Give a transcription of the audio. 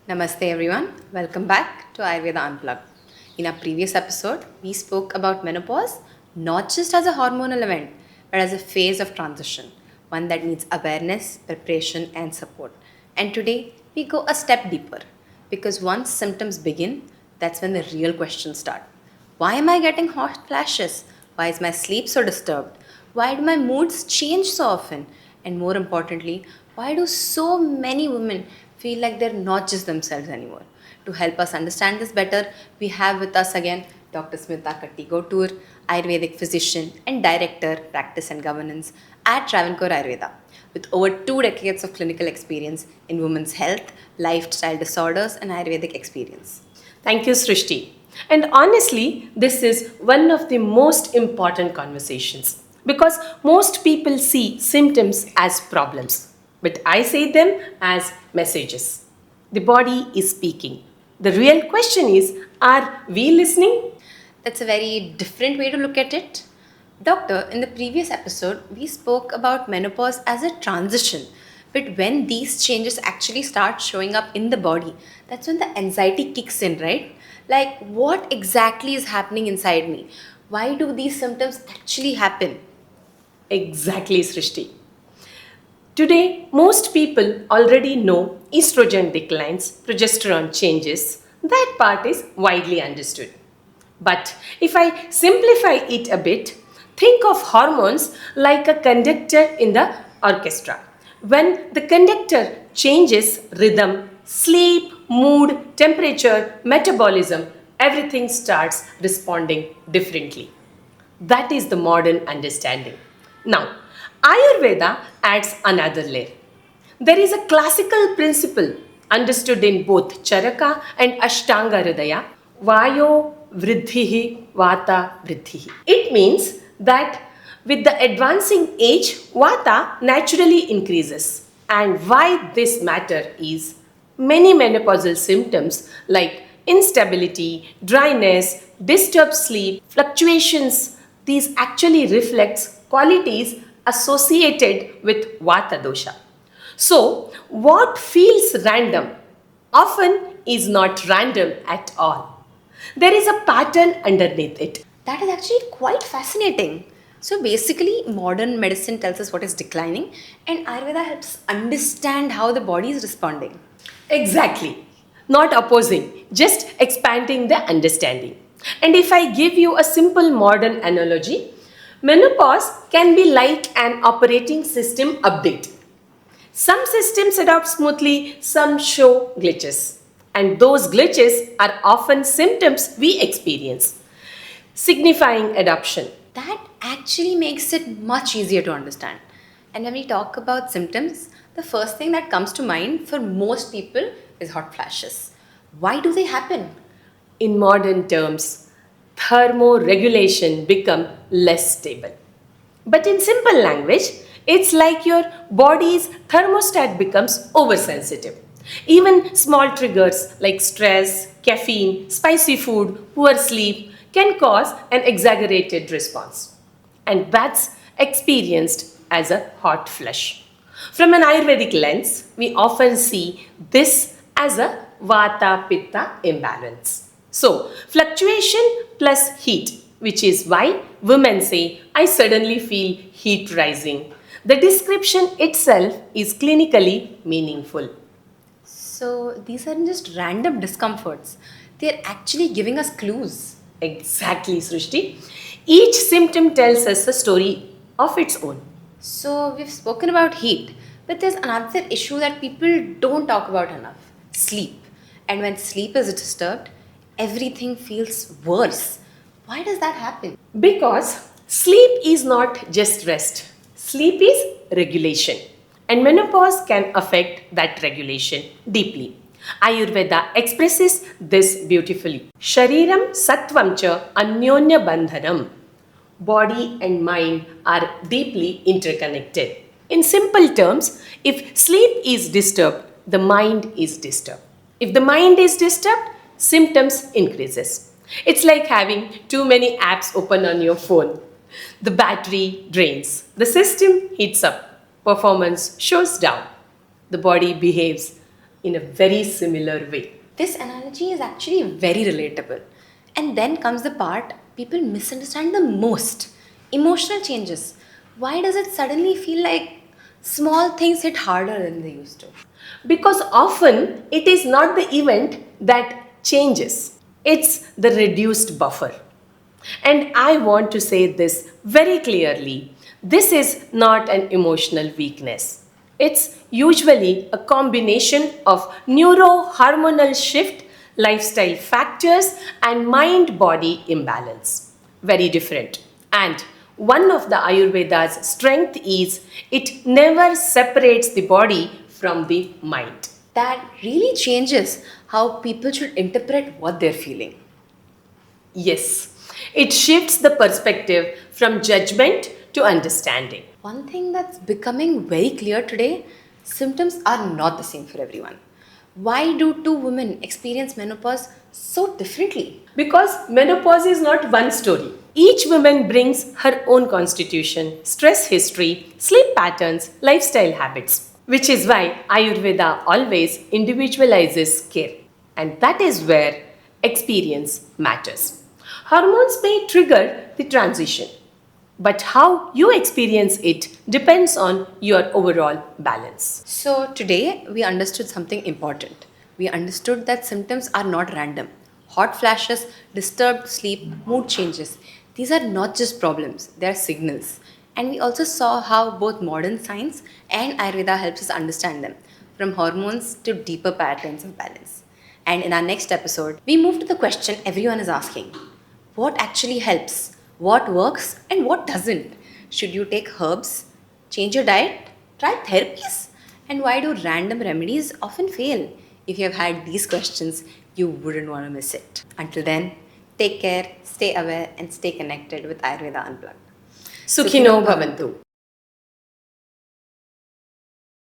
Namaste everyone, welcome back to Ayurveda Unplugged. In our previous episode, we spoke about menopause not just as a hormonal event, but as a phase of transition, one that needs awareness, preparation, and support. And today, we go a step deeper because once symptoms begin, that's when the real questions start. Why am I getting hot flashes? Why is my sleep so disturbed? Why do my moods change so often? And more importantly, why do so many women feel like they're not just themselves anymore? To help us understand this better, we have with us again Dr. Smita KattiGotur, Ayurvedic physician and director, practice and governance at Travancore Ayurveda, with over 2 decades of clinical experience in women's health, lifestyle disorders, and Ayurvedic experience. Thank you, Srishti. And honestly, this is one of the most important conversations because most people see symptoms as problems, but I say them as messages. The body is speaking. The real question is, are we listening? That's a very different way to look at it. Doctor, in the previous episode, we spoke about menopause as a transition. But when these changes actually start showing up in the body, that's when the anxiety kicks in, right? Like, what exactly is happening inside me? Why do these symptoms actually happen? Exactly, Srishti. Today, most people already know estrogen declines, progesterone changes. That part is widely understood. But if I simplify it a bit, think of hormones like a conductor in the orchestra. When the conductor changes rhythm, sleep, mood, temperature, metabolism, everything starts responding differently. That is the modern understanding. Now, Ayurveda adds another layer. There is a classical principle understood in both Charaka and Ashtanga Hridaya, Vayo Vridhihi Vata Vridhihi. It means that with the advancing age, Vata naturally increases. And why this matter is many menopausal symptoms like instability, dryness, disturbed sleep, fluctuations, these actually reflects qualities associated with Vata dosha. So, what feels random often is not random at all. There is a pattern underneath it. That is actually quite fascinating. So basically, modern medicine tells us what is declining, and Ayurveda helps understand how the body is responding. Exactly. Not opposing, just expanding the understanding. And if I give you a simple modern analogy, menopause can be like an operating system update. Some systems adapt smoothly, some show glitches. And those glitches are often symptoms we experience, signifying adoption. That actually makes it much easier to understand. And when we talk about symptoms, the first thing that comes to mind for most people is hot flashes. Why do they happen? In modern terms, thermoregulation become less stable. But in simple language, it's like your body's thermostat becomes oversensitive. Even small triggers like stress, caffeine, spicy food, poor sleep can cause an exaggerated response. And that's experienced as a hot flush. From an Ayurvedic lens, we often see this as a Vata Pitta imbalance. So, fluctuation plus heat, which is why women say, I suddenly feel heat rising. The description itself is clinically meaningful. So these aren't just random discomforts, they're actually giving us clues. Exactly, Srishti. Each symptom tells us a story of its own. So we've spoken about heat, but there's another issue that people don't talk about enough sleep. And when sleep is disturbed, everything feels worse. Why does that happen? Because sleep is not just rest, sleep is regulation. And menopause can affect that regulation deeply. Ayurveda expresses this beautifully. Shariram sattvam cha anyonya bandhanam. Body and mind are deeply interconnected. In simple terms, if sleep is disturbed, the mind is disturbed. If the mind is disturbed, symptoms increases. It's like having too many apps open on your phone. The battery drains, the system heats up, performance shows down, the body behaves in a very similar way. This analogy is actually very relatable. And then comes the part people misunderstand the most: emotional changes. Why does it suddenly feel like small things hit harder than they used to? Because often it is not the event that changes, it's the reduced buffer. And I want to say this very clearly: this is not an emotional weakness. It's usually a combination of neurohormonal shift, lifestyle factors, and mind body imbalance. Very different. And one of the Ayurveda's strength is it never separates the body from the mind. That really changes how people should interpret what they're feeling. Yes, it shifts the perspective from judgment to understanding. One thing that's becoming very clear today: symptoms are not the same for everyone. Why do two women experience menopause so differently? Because menopause is not one story. Each woman brings her own constitution, stress history, sleep patterns, lifestyle habits, which is why Ayurveda always individualizes care. And that is where experience matters. Hormones may trigger the transition, but how you experience it depends on your overall balance. So, today we understood something important. We understood that symptoms are not random. Hot flashes, disturbed sleep, mood changes. These are not just problems, they are signals. And we also saw how both modern science and Ayurveda helps us understand them, from hormones to deeper patterns of balance. And in our next episode, we move to the question everyone is asking: what actually helps? What works and what doesn't? Should you take herbs? Change your diet? Try therapies? And why do random remedies often fail? If you have had these questions, you wouldn't want to miss it. Until then, take care, stay aware, and stay connected with Ayurveda Unplugged. Sukhino Bhavantu.